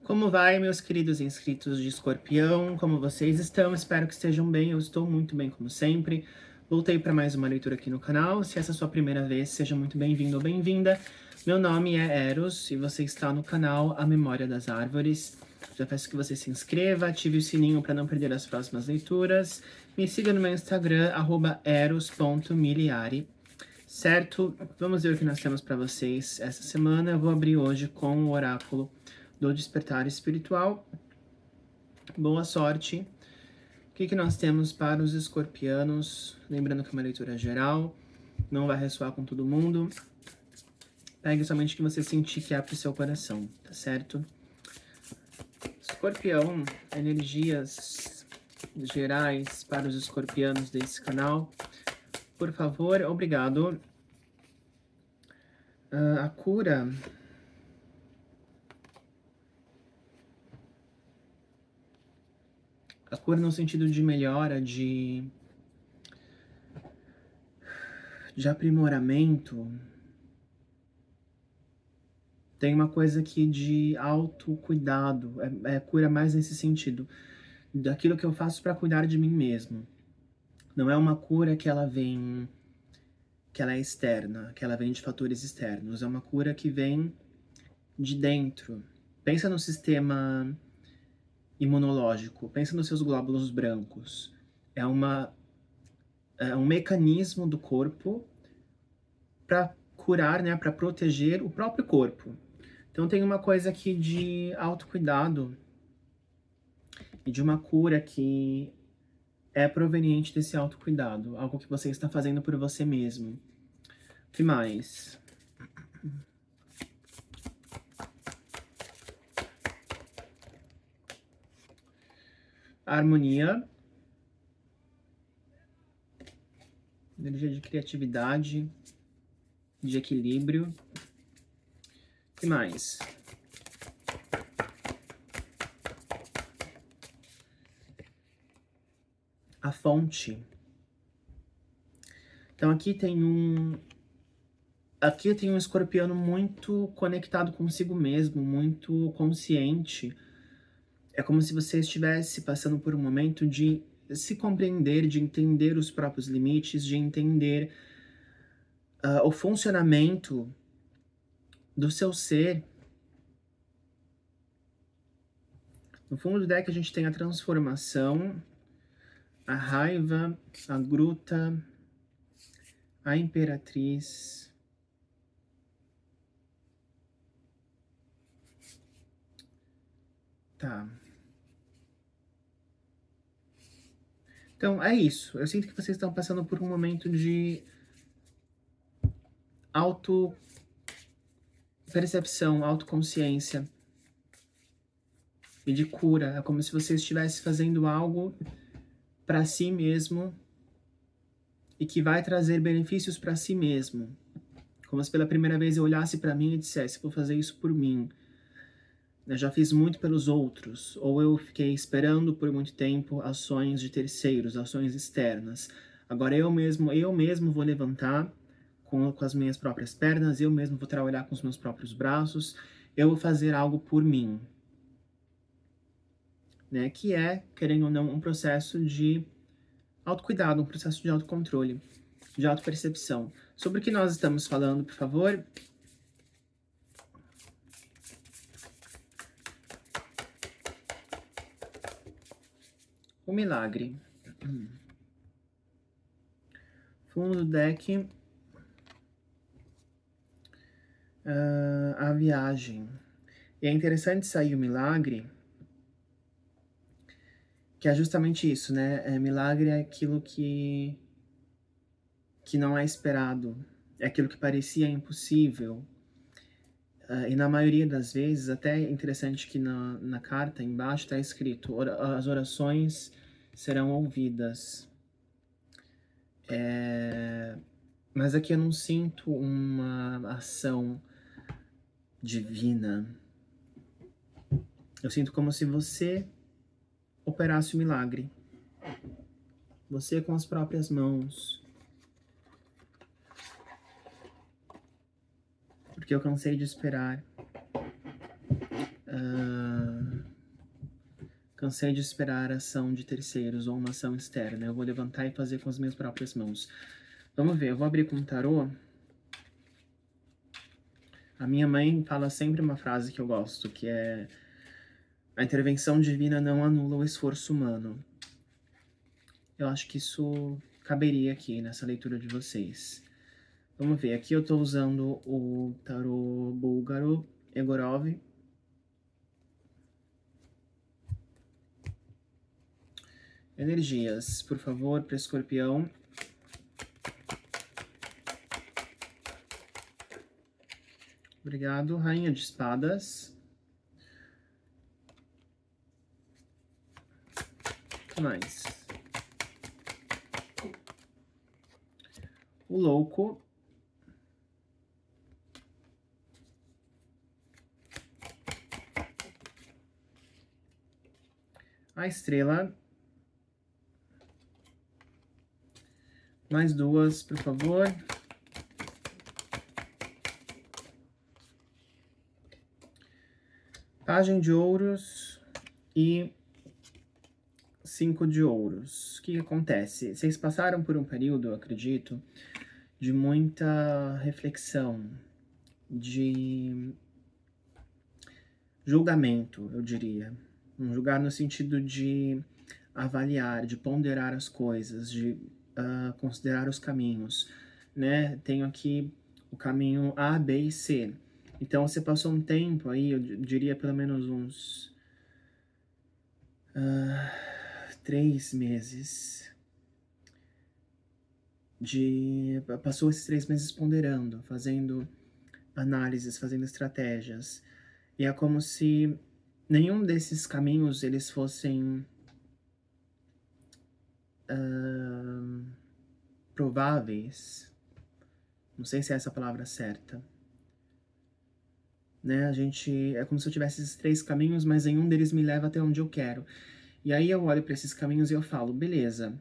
Como vai, meus queridos inscritos de Escorpião? Como vocês estão? Espero que estejam bem. Eu estou muito bem, como sempre. Voltei para mais uma leitura aqui no canal. Se essa é a sua primeira vez, seja muito bem-vindo ou bem-vinda. Meu nome é Eros e você está no canal A Memória das Árvores. Já peço que você se inscreva, ative o sininho para não perder as próximas leituras. Me siga no meu Instagram, @eros.miliari. Certo? Vamos ver o que nós temos para vocês essa semana. Eu vou abrir hoje com o oráculo do Despertar Espiritual. Boa sorte. O que nós temos para os escorpianos? Lembrando que é uma leitura geral, não vai ressoar com todo mundo. Pegue somente o que você sentir que é para o seu coração, tá certo? Escorpião, energias gerais para os escorpianos desse canal. Por favor, obrigado. A cura. A cura no sentido de melhora, de aprimoramento. Tem uma coisa aqui de autocuidado, é cura mais nesse sentido, daquilo que eu faço para cuidar de mim mesmo. Não é uma cura que ela é externa, que ela vem de fatores externos, é uma cura que vem de dentro. Pensa no sistema imunológico, pensa nos seus glóbulos brancos. É um mecanismo do corpo para curar, né, para proteger o próprio corpo. Então tem uma coisa aqui de autocuidado e de uma cura que é proveniente desse autocuidado, algo que você está fazendo por você mesmo. O que mais? A harmonia, energia de criatividade, de equilíbrio. O que mais? A fonte. Então aqui tem um escorpiano muito conectado consigo mesmo, muito consciente. É como se você estivesse passando por um momento de se compreender, de entender os próprios limites, de entender o funcionamento do seu ser. No fundo do deck a gente tem a transformação, a raiva, a gruta, a imperatriz. Tá. Então, é isso. Eu sinto que vocês estão passando por um momento de auto-percepção, autoconsciência e de cura. É como se você estivesse fazendo algo para si mesmo e que vai trazer benefícios para si mesmo. Como se pela primeira vez eu olhasse para mim e dissesse, vou fazer isso por mim. Eu já fiz muito pelos outros, ou eu fiquei esperando por muito tempo ações de terceiros, ações externas. Agora eu mesmo vou levantar com as minhas próprias pernas, eu mesmo vou trabalhar com os meus próprios braços, eu vou fazer algo por mim. Né? Que é, querendo ou não, um processo de autocuidado, um processo de autocontrole, de autopercepção. Sobre o que nós estamos falando, por favor? O milagre. Fundo do deck. A viagem. E é interessante sair o milagre, que é justamente isso, né? Milagre é aquilo que não é esperado, é aquilo que parecia impossível. E na maioria das vezes, até é interessante que na carta embaixo está escrito: as orações serão ouvidas. Mas aqui eu não sinto uma ação divina. Eu sinto como se você operasse o milagre. Você com as próprias mãos. Porque eu cansei de esperar. Cansei de esperar a ação de terceiros ou uma ação externa. Eu vou levantar e fazer com as minhas próprias mãos. Vamos ver, eu vou abrir com o tarô. A minha mãe fala sempre uma frase que eu gosto, que é: a intervenção divina não anula o esforço humano. Eu acho que isso caberia aqui nessa leitura de vocês. Vamos ver, aqui eu estou usando o tarô búlgaro Egorov. Energias, por favor, para Escorpião. Obrigado. Rainha de Espadas. O que mais? O Louco. A Estrela. Mais duas, por favor. Pajem de Ouros e 5 de Ouros. O que acontece? Vocês passaram por um período, eu acredito, de muita reflexão, de julgamento, eu diria. Julgar no sentido de avaliar, de ponderar as coisas, de considerar os caminhos, né? Tenho aqui o caminho A, B e C. Então, você passou um tempo aí, eu diria pelo menos uns 3 meses, passou esses 3 meses ponderando, fazendo análises, fazendo estratégias. E é como se nenhum desses caminhos eles fossem prováveis. Não sei se é essa a palavra certa. Né? É como se eu tivesse esses 3 caminhos, mas nenhum deles me leva até onde eu quero. E aí eu olho para esses caminhos e eu falo, beleza,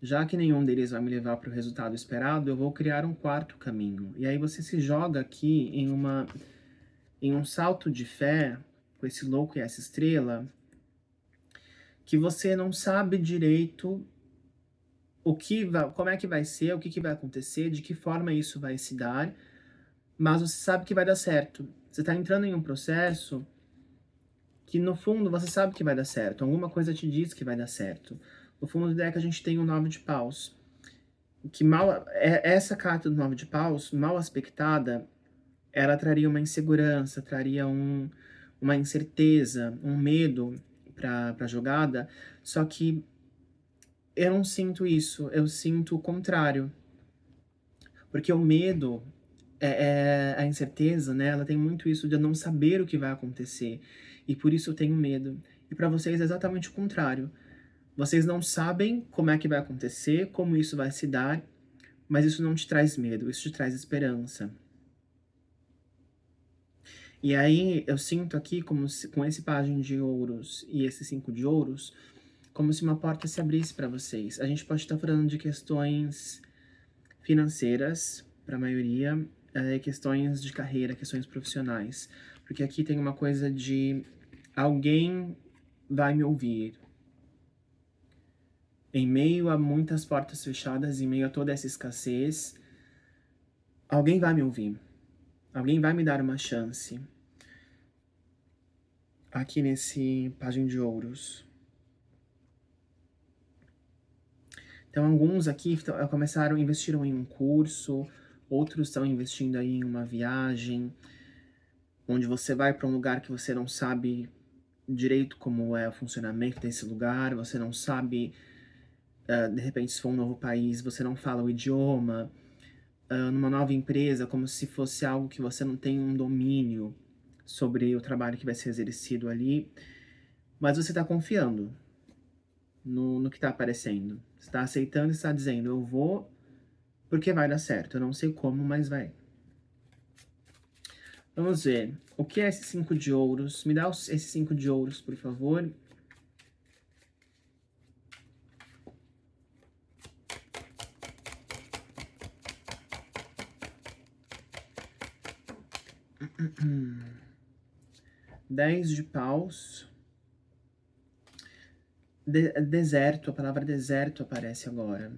já que nenhum deles vai me levar para o resultado esperado, eu vou criar um 4º caminho. E aí você se joga aqui em um salto de fé, com esse louco e essa estrela, que você não sabe direito como é que vai ser, o que vai acontecer, de que forma isso vai se dar, mas você sabe que vai dar certo. Você está entrando em um processo que, no fundo, você sabe que vai dar certo. Alguma coisa te diz que vai dar certo. No fundo, da ideia é que a gente tem o 9 de paus. Essa carta do 9 de paus, mal aspectada, ela traria uma insegurança, traria uma incerteza, um medo para a jogada. Só que eu não sinto isso, eu sinto o contrário. Porque o medo, a incerteza, né? Ela tem muito isso de eu não saber o que vai acontecer. E por isso eu tenho medo. E para vocês é exatamente o contrário. Vocês não sabem como é que vai acontecer, como isso vai se dar, mas isso não te traz medo, isso te traz esperança. E aí eu sinto aqui, como se, com esse pajem de ouros e esse 5 de ouros, como se uma porta se abrisse para vocês. A gente pode estar falando de questões financeiras, para a maioria, questões de carreira, questões profissionais. Porque aqui tem uma coisa de alguém vai me ouvir. Em meio a muitas portas fechadas, em meio a toda essa escassez, alguém vai me ouvir. Alguém vai me dar uma chance. Aqui nesse pajem de ouros. Então, alguns aqui começaram, investiram em um curso, outros estão investindo aí em uma viagem, onde você vai para um lugar que você não sabe direito como é o funcionamento desse lugar, você não sabe, de repente, se for um novo país, você não fala o idioma, numa nova empresa, como se fosse algo que você não tem um domínio sobre o trabalho que vai ser exercido ali, mas você está confiando no que está aparecendo. Você está aceitando e está dizendo, eu vou porque vai dar certo. Eu não sei como, mas vai. Vamos ver. O que é esse 5 de ouros? Me dá esse 5 de ouros, por favor. Dez de paus. Deserto, a palavra deserto aparece agora.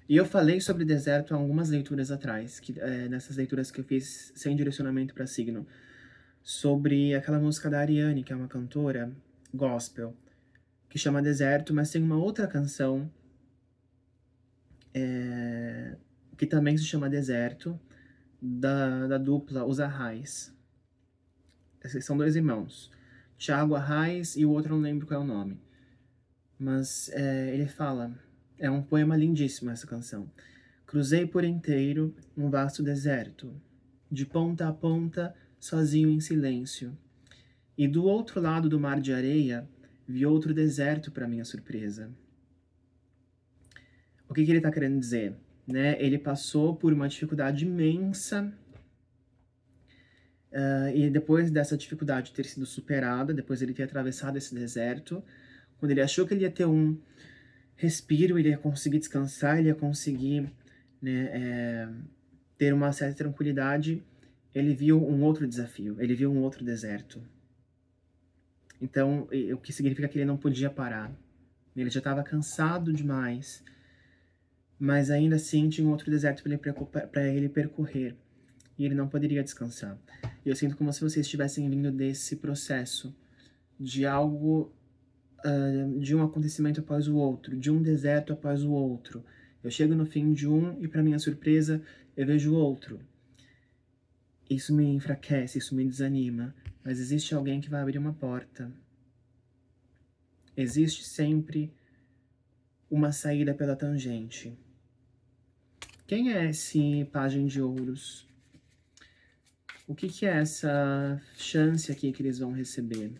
E eu falei sobre deserto há algumas leituras atrás, nessas leituras que eu fiz sem direcionamento para signo, sobre aquela música da Ariane, que é uma cantora gospel, que chama Deserto, mas tem uma outra canção que também se chama Deserto, da dupla Os Arrais. Esses são dois irmãos, Thiago Arrais e o outro eu não lembro qual é o nome. Mas ele fala, é um poema lindíssimo essa canção. Cruzei por inteiro um vasto deserto, de ponta a ponta, sozinho em silêncio. E do outro lado do mar de areia, vi outro deserto para minha surpresa. O que ele está querendo dizer? Né? Ele passou por uma dificuldade imensa, e depois dessa dificuldade ter sido superada, depois ele ter atravessado esse deserto, quando ele achou que ele ia ter um respiro, ele ia conseguir descansar, ele ia conseguir, né, ter uma certa tranquilidade, ele viu um outro desafio, ele viu um outro deserto. Então, o que significa que ele não podia parar. Ele já estava cansado demais, mas ainda assim tinha um outro deserto para ele percorrer, e ele não poderia descansar. E eu sinto como se vocês estivessem vindo desse processo de algo, de um acontecimento após o outro, de um deserto após o outro. Eu chego no fim de um e, para minha surpresa, eu vejo outro. Isso me enfraquece, isso me desanima, mas existe alguém que vai abrir uma porta. Existe sempre uma saída pela tangente. Quem é esse pajem de ouros? O que é essa chance aqui que eles vão receber?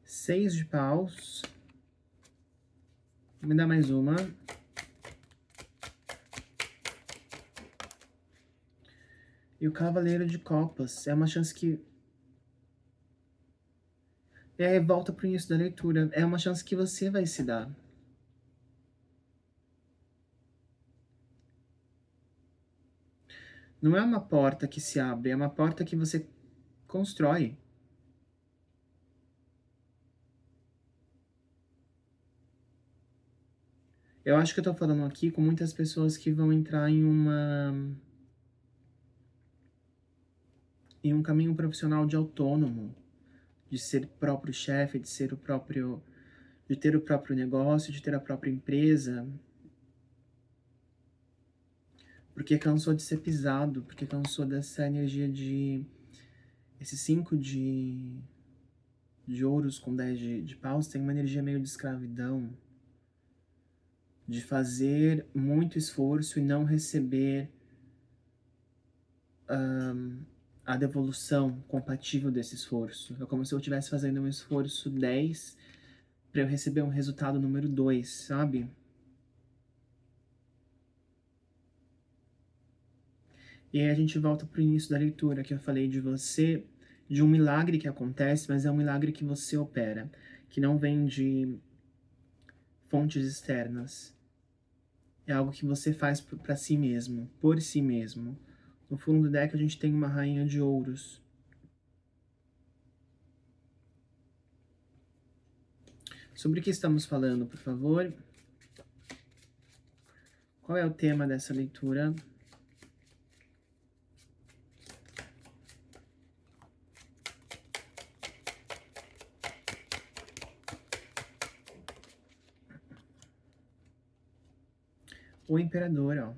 Seis de paus. Me dá mais uma. E o cavaleiro de copas. É uma chance que... volta pro início da leitura. É uma chance que você vai se dar. Não é uma porta que se abre, é uma porta que você constrói. Eu acho que eu tô falando aqui com muitas pessoas que vão entrar em um caminho profissional de autônomo, de ser próprio chefe, de ter o próprio negócio, de ter a própria empresa, porque cansou de ser pisado, porque cansou dessa energia esse 5 de ouros com 10 de paus tem uma energia meio de escravidão, de fazer muito esforço e não receber a devolução compatível desse esforço. É como se eu estivesse fazendo um esforço 10 para eu receber um resultado número 2, sabe? E aí a gente volta pro início da leitura, que eu falei de você, de um milagre que acontece, mas é um milagre que você opera, que não vem de fontes externas. É algo que você faz para si mesmo, por si mesmo. No fundo do deck a gente tem uma rainha de ouros. Sobre o que estamos falando, por favor? Qual é o tema dessa leitura? O Imperador, ó.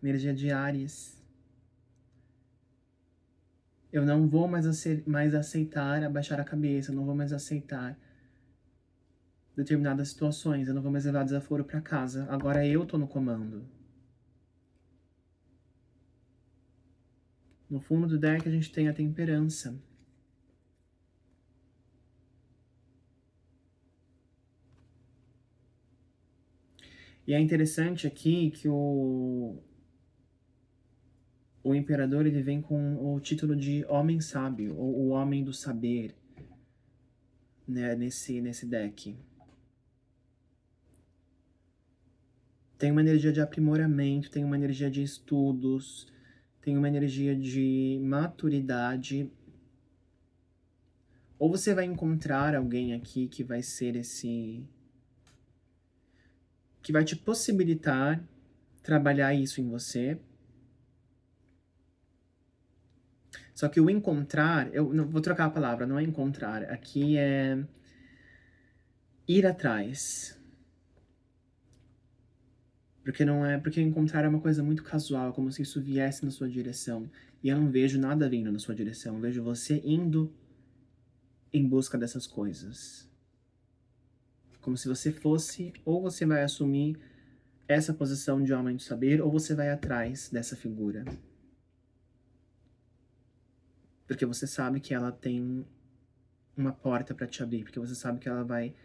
Energia de Áries. Eu não vou mais aceitar abaixar a cabeça, eu não vou mais aceitar determinadas situações, eu não vou mais levar desaforo para casa. Agora eu tô no comando. No fundo do deck a gente tem a temperança. E é interessante aqui que o imperador ele vem com o título de homem sábio, ou o homem do saber, né, nesse deck. Tem uma energia de aprimoramento, tem uma energia de estudos, tem uma energia de maturidade. Ou você vai encontrar alguém aqui que vai ser que vai te possibilitar trabalhar isso em você. Só que o encontrar, eu não vou trocar a palavra, não é encontrar, aqui é ir atrás. Porque encontrar é uma coisa muito casual, como se isso viesse na sua direção. E eu não vejo nada vindo na sua direção, eu vejo você indo em busca dessas coisas. Como se você fosse, ou você vai assumir essa posição de homem de saber, ou você vai atrás dessa figura. Porque você sabe que ela tem uma porta para te abrir, porque você sabe que ela vai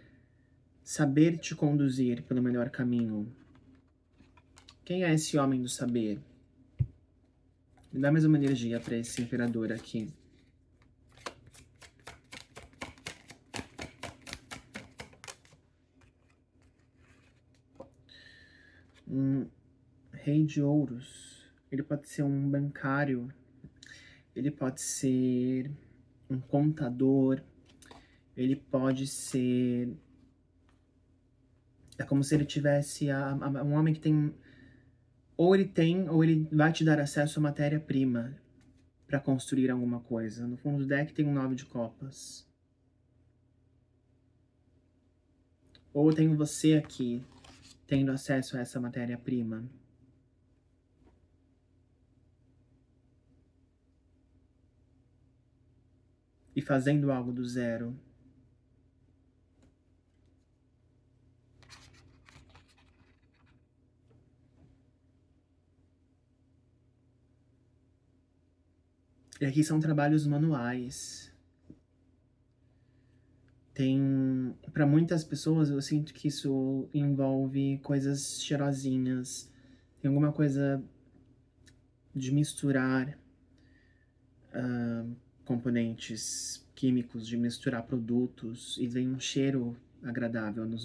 saber te conduzir pelo melhor caminho. Quem é esse homem do saber? Me dá mais uma energia para esse imperador aqui. Um rei de ouros. Ele pode ser um bancário. Ele pode ser um contador. Ele pode ser... É como se ele tivesse um homem que tem... Ou ele vai te dar acesso à matéria-prima para construir alguma coisa. No fundo do deck tem um 9 de copas. Ou tem você aqui tendo acesso a essa matéria-prima. E fazendo algo do zero. E aqui são trabalhos manuais. Para muitas pessoas, eu sinto que isso envolve coisas cheirosinhas. Tem alguma coisa de misturar componentes químicos, de misturar produtos, e vem um cheiro agradável nas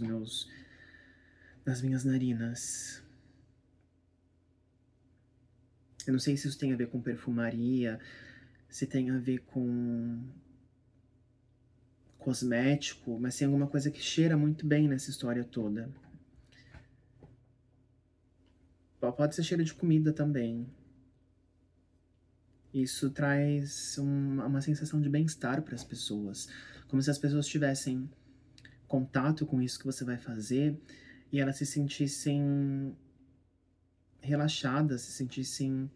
minhas narinas. Eu não sei se isso tem a ver com perfumaria, se tem a ver com cosmético, mas tem alguma coisa que cheira muito bem nessa história toda. Pode ser cheiro de comida também. Isso traz uma sensação de bem-estar para as pessoas. Como se as pessoas tivessem contato com isso que você vai fazer e elas se sentissem relaxadas, se sentissem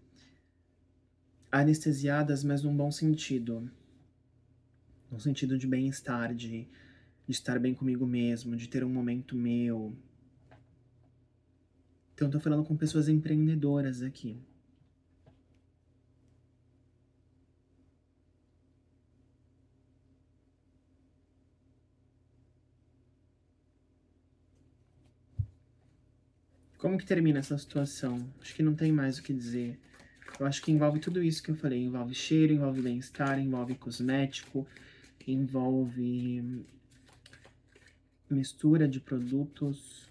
anestesiadas, mas num bom sentido. Num sentido de bem-estar, de estar bem comigo mesmo, de ter um momento meu. Então eu tô falando com pessoas empreendedoras aqui. Como que termina essa situação? Acho que não tem mais o que dizer. Eu acho que envolve tudo isso que eu falei. Envolve cheiro, envolve bem-estar, envolve cosmético, envolve mistura de produtos.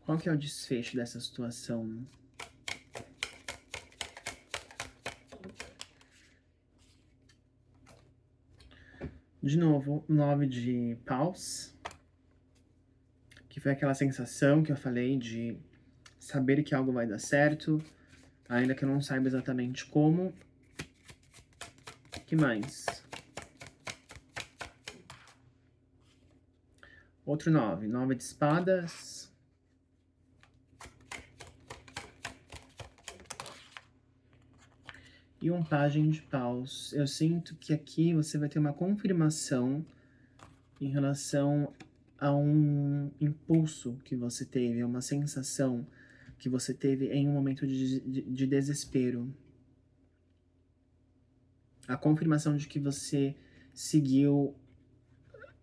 Qual que é o desfecho dessa situação? De novo, 9 de paus, que foi aquela sensação que eu falei de saber que algo vai dar certo, ainda que eu não saiba exatamente como. Que mais? Outro 9, 9 de espadas. E um pajem de paus. Eu sinto que aqui você vai ter uma confirmação em relação a um impulso que você teve, a uma sensação que você teve em um momento de desespero. A confirmação de que você seguiu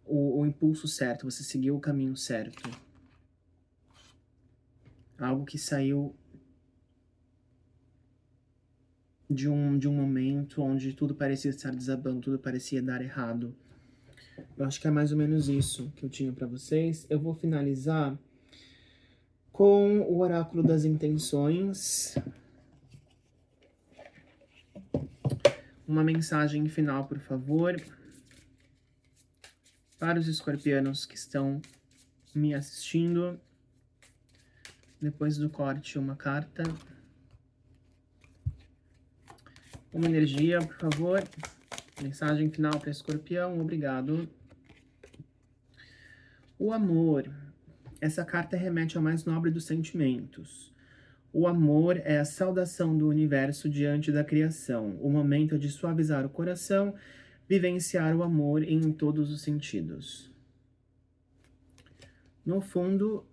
o impulso certo, você seguiu o caminho certo. Algo que saiu de um momento onde tudo parecia estar desabando, tudo parecia dar errado. Eu acho que é mais ou menos isso que eu tinha para vocês. Eu vou finalizar com o oráculo das intenções. Uma mensagem final, por favor, para os escorpianos que estão me assistindo. Depois do corte, uma carta. Uma energia, por favor. Mensagem final para escorpião, obrigado. O amor. Essa carta remete ao mais nobre dos sentimentos. O amor é a saudação do universo diante da criação, o momento de suavizar o coração, vivenciar o amor em todos os sentidos. No fundo,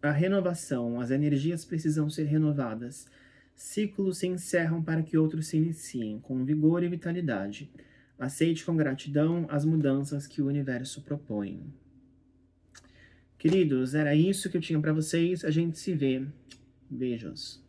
a renovação, as energias precisam ser renovadas. Ciclos se encerram para que outros se iniciem, com vigor e vitalidade. Aceite com gratidão as mudanças que o universo propõe. Queridos, era isso que eu tinha para vocês. A gente se vê. Beijos.